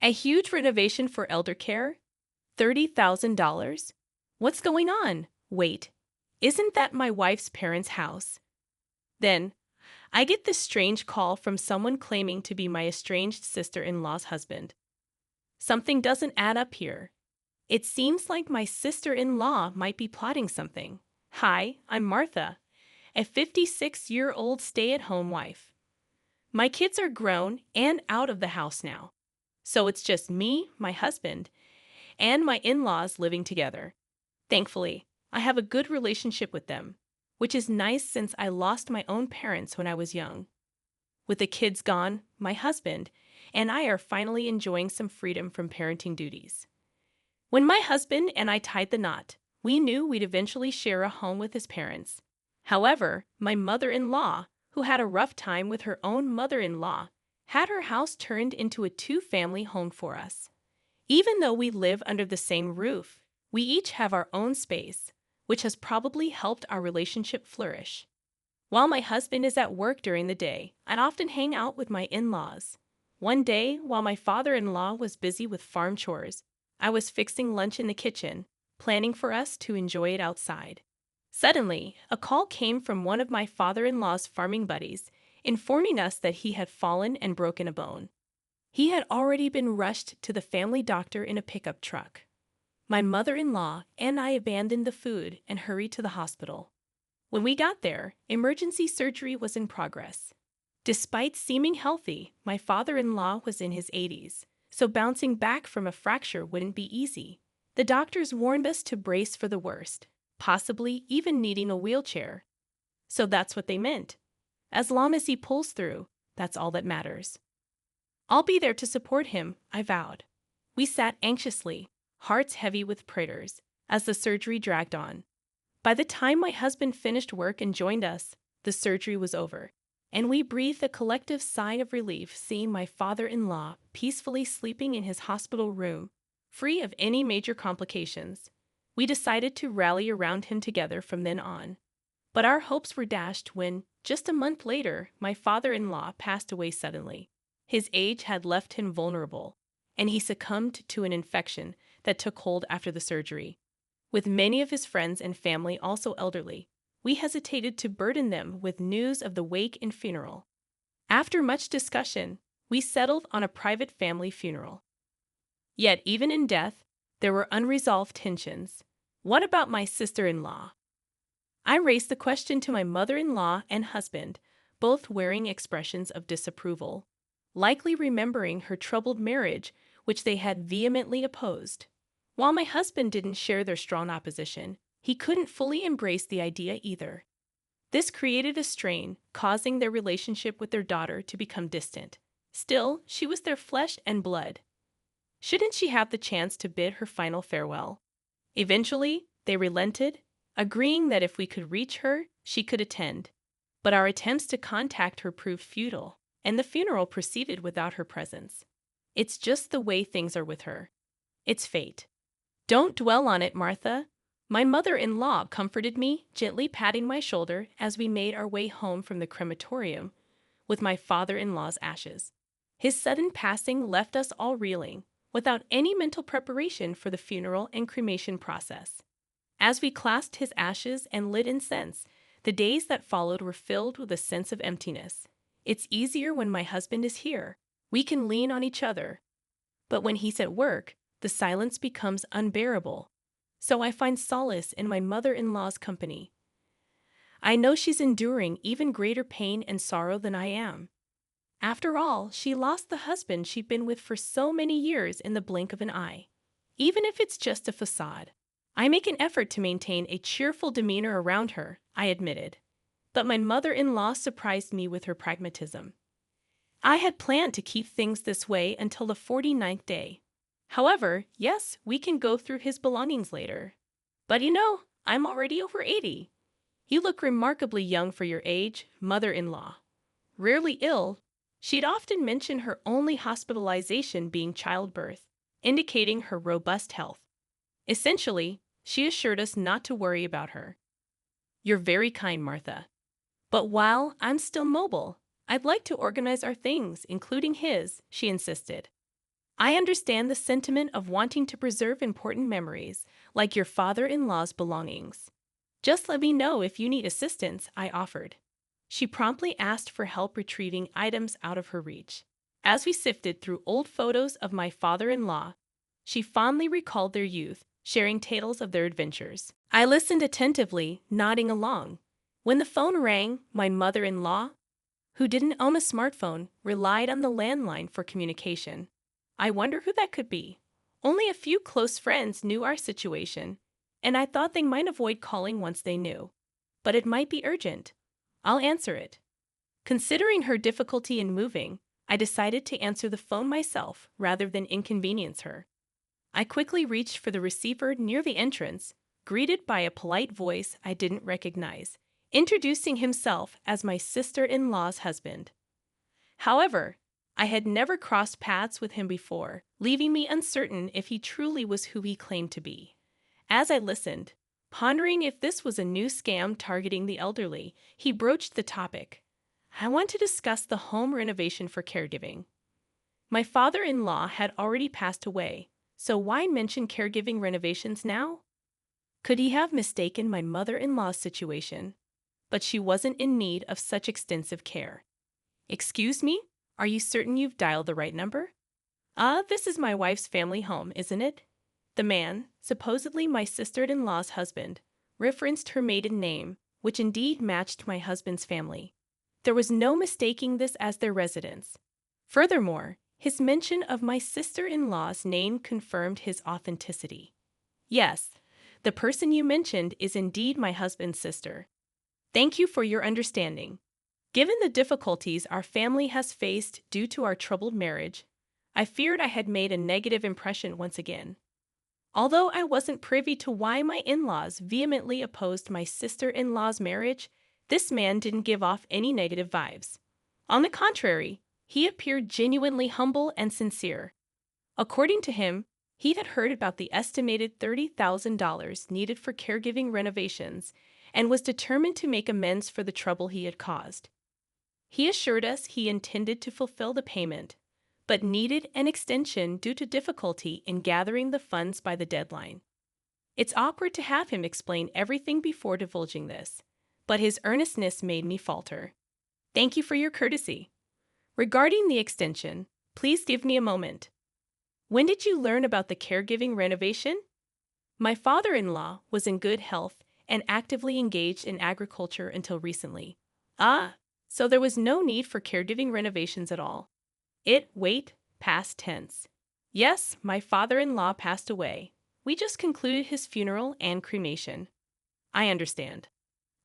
A huge renovation for elder care? $30,000? What's going on? Wait, isn't that my wife's parents' house? Then, I get this strange call from someone claiming to be my estranged sister in law's husband. Something doesn't add up here. It seems like my sister in law might be plotting something. Hi, I'm Martha, a 56-year-old stay at home wife. My kids are grown and out of the house now. So it's just me, my husband, and my in laws living together. Thankfully, I have a good relationship with them, which is nice since I lost my own parents when I was young. With the kids gone, my husband and I are finally enjoying some freedom from parenting duties. When my husband and I tied the knot, we knew we'd eventually share a home with his parents. However, my mother-in-law, who had a rough time with her own mother-in-law, had her house turned into a two-family home for us. Even though we live under the same roof, we each have our own space, which has probably helped our relationship flourish. While my husband is at work during the day, I'd often hang out with my in-laws. One day, while my father-in-law was busy with farm chores, I was fixing lunch in the kitchen, planning for us to enjoy it outside. Suddenly, a call came from one of my father-in-law's farming buddies, informing us that he had fallen and broken a bone. He had already been rushed to the family doctor in a pickup truck. My mother-in-law and I abandoned the food and hurried to the hospital. When we got there, emergency surgery was in progress. Despite seeming healthy, my father-in-law was in his 80s, so bouncing back from a fracture wouldn't be easy. The doctors warned us to brace for the worst, possibly even needing a wheelchair. So that's what they meant. As long as he pulls through, that's all that matters. I'll be there to support him, I vowed. We sat anxiously, hearts heavy with prayers, as the surgery dragged on. By the time my husband finished work and joined us, the surgery was over, and we breathed a collective sigh of relief seeing my father-in-law peacefully sleeping in his hospital room, free of any major complications. We decided to rally around him together from then on. But our hopes were dashed when, just a month later, my father-in-law passed away suddenly. His age had left him vulnerable, and he succumbed to an infection that took hold after the surgery. With many of his friends and family also elderly, we hesitated to burden them with news of the wake and funeral. After much discussion, we settled on a private family funeral. Yet even in death, there were unresolved tensions. What about my sister-in-law? I raised the question to my mother-in-law and husband, both wearing expressions of disapproval, likely remembering her troubled marriage, which they had vehemently opposed. While my husband didn't share their strong opposition, he couldn't fully embrace the idea either. This created a strain, causing their relationship with their daughter to become distant. Still, she was their flesh and blood. Shouldn't she have the chance to bid her final farewell? Eventually, they relented, agreeing that if we could reach her, she could attend. But our attempts to contact her proved futile, and the funeral proceeded without her presence. It's just the way things are with her. It's fate. Don't dwell on it, Martha. My mother-in-law comforted me, gently patting my shoulder as we made our way home from the crematorium with my father-in-law's ashes. His sudden passing left us all reeling, without any mental preparation for the funeral and cremation process. As we clasped his ashes and lit incense, the days that followed were filled with a sense of emptiness. It's easier when my husband is here. We can lean on each other. But when he's at work, the silence becomes unbearable. So I find solace in my mother-in-law's company. I know she's enduring even greater pain and sorrow than I am. After all, she lost the husband she'd been with for so many years in the blink of an eye. Even if it's just a facade, I make an effort to maintain a cheerful demeanor around her, I admitted. But my mother-in-law surprised me with her pragmatism. I had planned to keep things this way until the 49th day. However, yes, we can go through his belongings later. But I'm already over 80. You look remarkably young for your age, mother-in-law. Rarely ill, she'd often mention her only hospitalization being childbirth, indicating her robust health. Essentially, she assured us not to worry about her. You're very kind, Martha. But while I'm still mobile, I'd like to organize our things, including his, she insisted. I understand the sentiment of wanting to preserve important memories, like your father-in-law's belongings. Just let me know if you need assistance, I offered. She promptly asked for help retrieving items out of her reach. As we sifted through old photos of my father-in-law, she fondly recalled their youth, sharing tales of their adventures. I listened attentively, nodding along. When the phone rang, my mother-in-law, who didn't own a smartphone, relied on the landline for communication. I wonder who that could be. Only a few close friends knew our situation, and I thought they might avoid calling once they knew. But it might be urgent. I'll answer it. Considering her difficulty in moving, I decided to answer the phone myself rather than inconvenience her. I quickly reached for the receiver near the entrance, greeted by a polite voice I didn't recognize, introducing himself as my sister-in-law's husband. However, I had never crossed paths with him before, leaving me uncertain if he truly was who he claimed to be. As I listened, pondering if this was a new scam targeting the elderly, he broached the topic. I want to discuss the home renovation for caregiving. My father-in-law had already passed away, so why mention caregiving renovations now? Could he have mistaken my mother-in-law's situation? But she wasn't in need of such extensive care. Excuse me? Are you certain you've dialed the right number? This is my wife's family home, isn't it? The man, supposedly my sister-in-law's husband, referenced her maiden name, which indeed matched my husband's family. There was no mistaking this as their residence. Furthermore, his mention of my sister-in-law's name confirmed his authenticity. Yes, the person you mentioned is indeed my husband's sister. Thank you for your understanding. Given the difficulties our family has faced due to our troubled marriage, I feared I had made a negative impression once again. Although I wasn't privy to why my in-laws vehemently opposed my sister-in-law's marriage, this man didn't give off any negative vibes. On the contrary, he appeared genuinely humble and sincere. According to him, he had heard about the estimated $30,000 needed for caregiving renovations and was determined to make amends for the trouble he had caused. He assured us he intended to fulfill the payment, but needed an extension due to difficulty in gathering the funds by the deadline. It's awkward to have him explain everything before divulging this, but his earnestness made me falter. Thank you for your courtesy. Regarding the extension, please give me a moment. When did you learn about the caregiving renovation? My father-in-law was in good health and actively engaged in agriculture until recently. So there was no need for caregiving renovations at all. Past tense. Yes, my father-in-law passed away. We just concluded his funeral and cremation. I understand.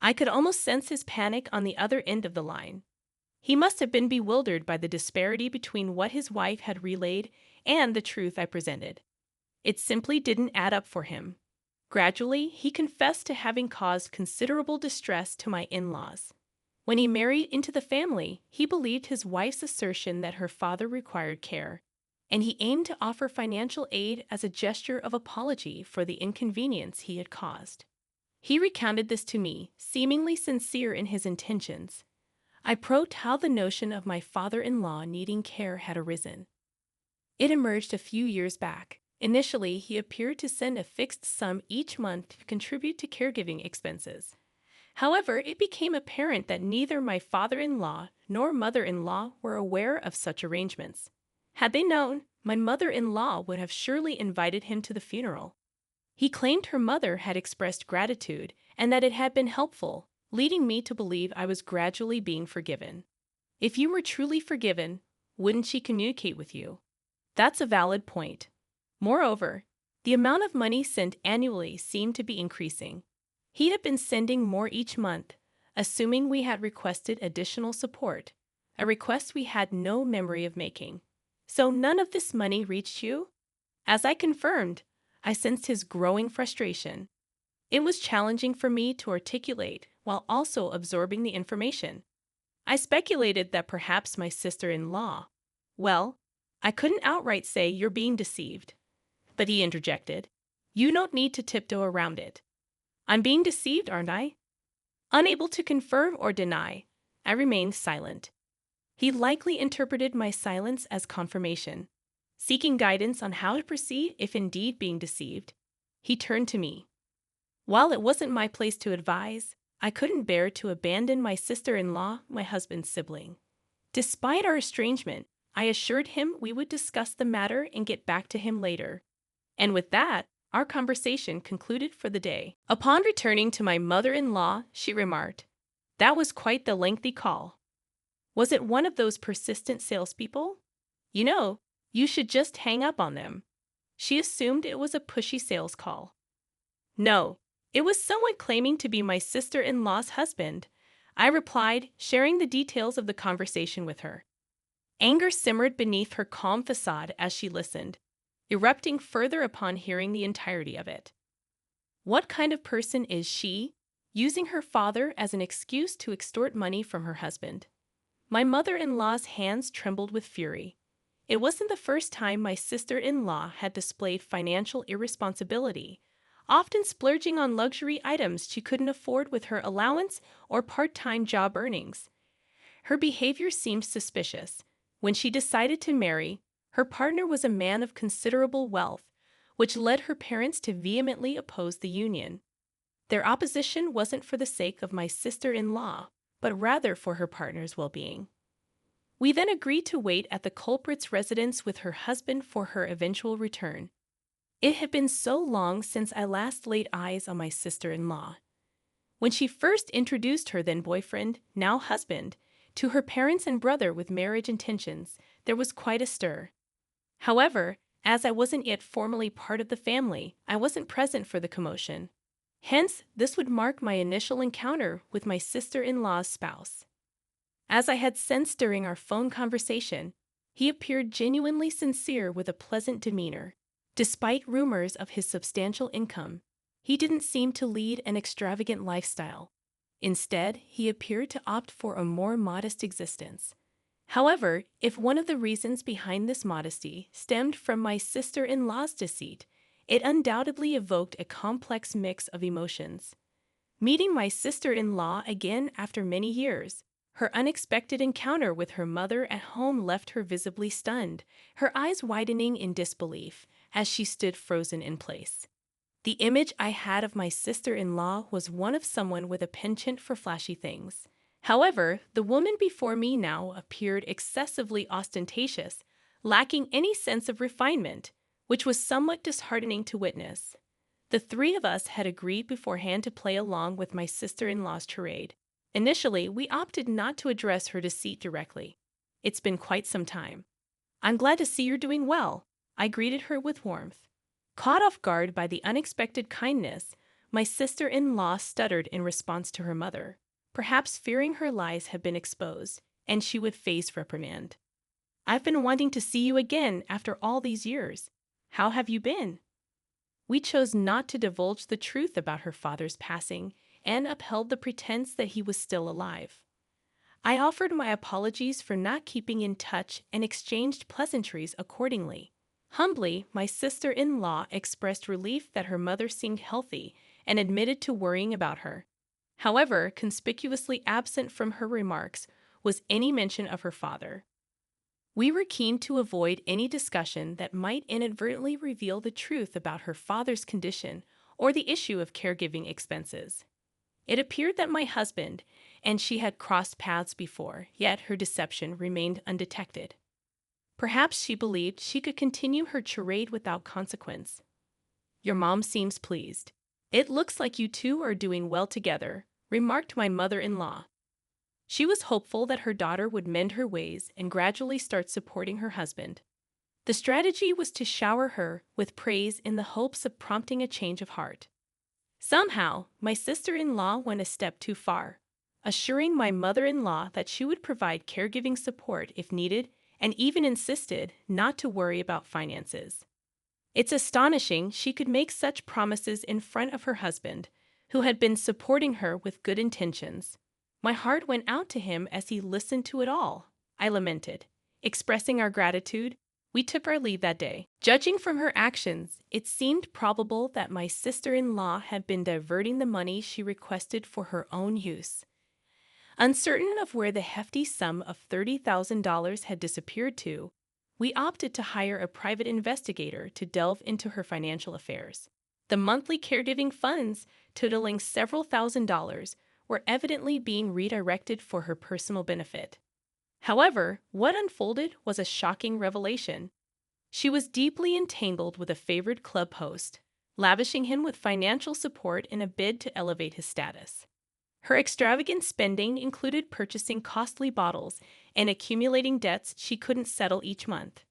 I could almost sense his panic on the other end of the line. He must have been bewildered by the disparity between what his wife had relayed and the truth I presented. It simply didn't add up for him. Gradually, he confessed to having caused considerable distress to my in-laws. When he married into the family, he believed his wife's assertion that her father required care, and he aimed to offer financial aid as a gesture of apology for the inconvenience he had caused. He recounted this to me, seemingly sincere in his intentions. I probed how the notion of my father-in-law needing care had arisen. It emerged a few years back. Initially, he appeared to send a fixed sum each month to contribute to caregiving expenses. However, it became apparent that neither my father-in-law nor mother-in-law were aware of such arrangements. Had they known, my mother-in-law would have surely invited him to the funeral. He claimed her mother had expressed gratitude and that it had been helpful, leading me to believe I was gradually being forgiven. If you were truly forgiven, wouldn't she communicate with you? That's a valid point. Moreover, the amount of money sent annually seemed to be increasing. He had been sending more each month, assuming we had requested additional support, a request we had no memory of making. So none of this money reached you? As I confirmed, I sensed his growing frustration. It was challenging for me to articulate while also absorbing the information. I speculated that perhaps my sister-in-law. Well, I couldn't outright say you're being deceived. But he interjected, you don't need to tiptoe around it. I'm being deceived, aren't I? Unable to confirm or deny, I remained silent. He likely interpreted my silence as confirmation. Seeking guidance on how to proceed if indeed being deceived, he turned to me. While it wasn't my place to advise, I couldn't bear to abandon my sister-in-law, my husband's sibling. Despite our estrangement, I assured him we would discuss the matter and get back to him later. And with that, our conversation concluded for the day. Upon returning to my mother-in-law, she remarked, "That was quite the lengthy call. Was it one of those persistent salespeople? You know, you should just hang up on them." She assumed it was a pushy sales call. "No, it was someone claiming to be my sister-in-law's husband," I replied, sharing the details of the conversation with her. Anger simmered beneath her calm facade as she listened, erupting further upon hearing the entirety of it. What kind of person is she, using her father as an excuse to extort money from her husband? My mother-in-law's hands trembled with fury. It wasn't the first time my sister-in-law had displayed financial irresponsibility, often splurging on luxury items she couldn't afford with her allowance or part-time job earnings. Her behavior seemed suspicious. When she decided to marry, her partner was a man of considerable wealth, which led her parents to vehemently oppose the union. Their opposition wasn't for the sake of my sister-in-law, but rather for her partner's well-being. We then agreed to wait at the culprit's residence with her husband for her eventual return. It had been so long since I last laid eyes on my sister-in-law. When she first introduced her then boyfriend, now husband, to her parents and brother with marriage intentions, there was quite a stir. However, as I wasn't yet formally part of the family, I wasn't present for the commotion. Hence, this would mark my initial encounter with my sister-in-law's spouse. As I had sensed during our phone conversation, he appeared genuinely sincere with a pleasant demeanor. Despite rumors of his substantial income, he didn't seem to lead an extravagant lifestyle. Instead, he appeared to opt for a more modest existence. However, if one of the reasons behind this modesty stemmed from my sister-in-law's deceit, it undoubtedly evoked a complex mix of emotions. Meeting my sister-in-law again after many years, her unexpected encounter with her mother at home left her visibly stunned, her eyes widening in disbelief as she stood frozen in place. The image I had of my sister-in-law was one of someone with a penchant for flashy things. However, the woman before me now appeared excessively ostentatious, lacking any sense of refinement, which was somewhat disheartening to witness. The three of us had agreed beforehand to play along with my sister-in-law's charade. Initially, we opted not to address her deceit directly. "It's been quite some time. I'm glad to see you're doing well," I greeted her with warmth. Caught off guard by the unexpected kindness, my sister-in-law stuttered in response to her mother, perhaps fearing her lies had been exposed, and she would face reprimand. "I've been wanting to see you again after all these years. How have you been?" We chose not to divulge the truth about her father's passing and upheld the pretense that he was still alive. I offered my apologies for not keeping in touch and exchanged pleasantries accordingly. Humbly, my sister-in-law expressed relief that her mother seemed healthy and admitted to worrying about her. However, conspicuously absent from her remarks was any mention of her father. We were keen to avoid any discussion that might inadvertently reveal the truth about her father's condition or the issue of caregiving expenses. It appeared that my husband and she had crossed paths before, yet her deception remained undetected. Perhaps she believed she could continue her charade without consequence. "Your mom seems pleased. It looks like you two are doing well together," remarked my mother-in-law. She was hopeful that her daughter would mend her ways and gradually start supporting her husband. The strategy was to shower her with praise in the hopes of prompting a change of heart. Somehow, my sister-in-law went a step too far, assuring my mother-in-law that she would provide caregiving support if needed and even insisted not to worry about finances. It's astonishing she could make such promises in front of her husband, who had been supporting her with good intentions. My heart went out to him as he listened to it all, I lamented. Expressing our gratitude, we took our leave that day. Judging from her actions, it seemed probable that my sister-in-law had been diverting the money she requested for her own use. Uncertain of where the hefty sum of $30,000 had disappeared to, We opted to hire a private investigator to delve into her financial affairs. The monthly caregiving funds, totaling several $1,000s, were evidently being redirected for her personal benefit. However, what unfolded was a shocking revelation. She was deeply entangled with a favored club host, lavishing him with financial support in a bid to elevate his status. Her extravagant spending included purchasing costly bottles and accumulating debts she couldn't settle each month.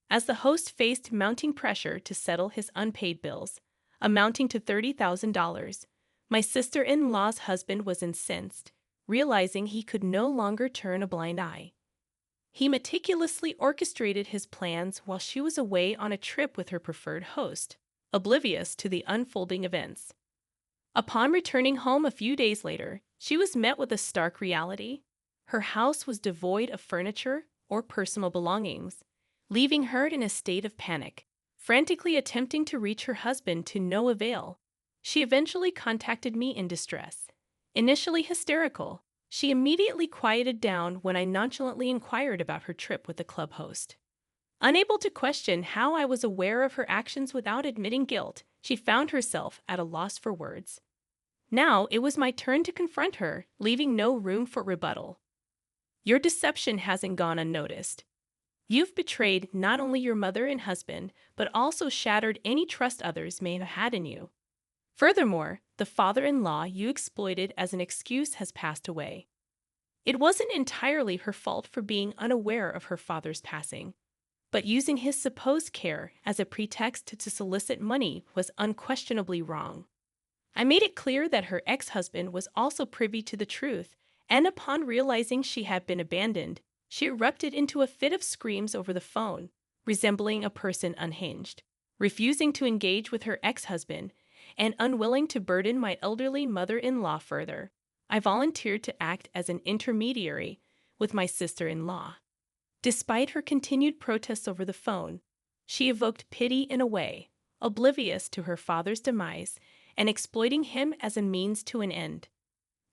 As the host faced mounting pressure to settle his unpaid bills, amounting to $30,000, my sister-in-law's husband was incensed, realizing he could no longer turn a blind eye. He meticulously orchestrated his plans while she was away on a trip with her preferred host, oblivious to the unfolding events. Upon returning home a few days later, she was met with a stark reality. Her house was devoid of furniture or personal belongings, leaving her in a state of panic, frantically attempting to reach her husband to no avail. She eventually contacted me in distress. Initially hysterical, she immediately quieted down when I nonchalantly inquired about her trip with the club host. Unable to question how I was aware of her actions without admitting guilt, she found herself at a loss for words. Now it was my turn to confront her, leaving no room for rebuttal. Your deception hasn't gone unnoticed. You've betrayed not only your mother and husband, but also shattered any trust others may have had in you. Furthermore, the father-in-law you exploited as an excuse has passed away. It wasn't entirely her fault for being unaware of her father's passing, but using his supposed care as a pretext to solicit money was unquestionably wrong. I made it clear that her ex-husband was also privy to the truth, and upon realizing she had been abandoned, she erupted into a fit of screams over the phone, resembling a person unhinged. Refusing to engage with her ex-husband and unwilling to burden my elderly mother-in-law further, I volunteered to act as an intermediary with my sister-in-law. Despite her continued protests over the phone, she evoked pity in a way, oblivious to her father's demise and exploiting him as a means to an end.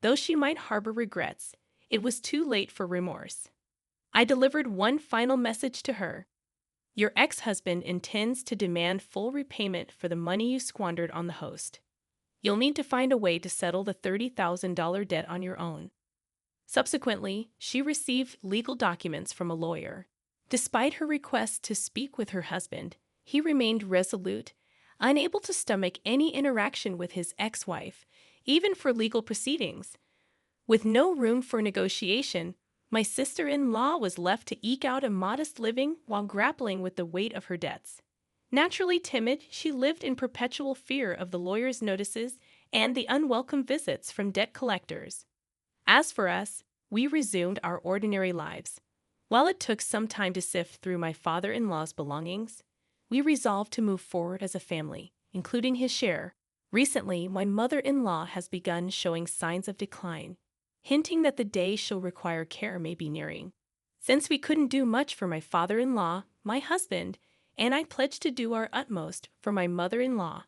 Though she might harbor regrets, it was too late for remorse. I delivered one final message to her. Your ex-husband intends to demand full repayment for the money you squandered on the host. You'll need to find a way to settle the $30,000 debt on your own. Subsequently, she received legal documents from a lawyer. Despite her request to speak with her husband, he remained resolute, unable to stomach any interaction with his ex-wife, even for legal proceedings. With no room for negotiation, my sister-in-law was left to eke out a modest living while grappling with the weight of her debts. Naturally timid, she lived in perpetual fear of the lawyer's notices and the unwelcome visits from debt collectors. As for us, we resumed our ordinary lives. While it took some time to sift through my father-in-law's belongings, we resolved to move forward as a family, including his share. Recently, my mother-in-law has begun showing signs of decline, hinting that the day she'll require care may be nearing. Since we couldn't do much for my father-in-law, my husband, and I pledged to do our utmost for my mother-in-law,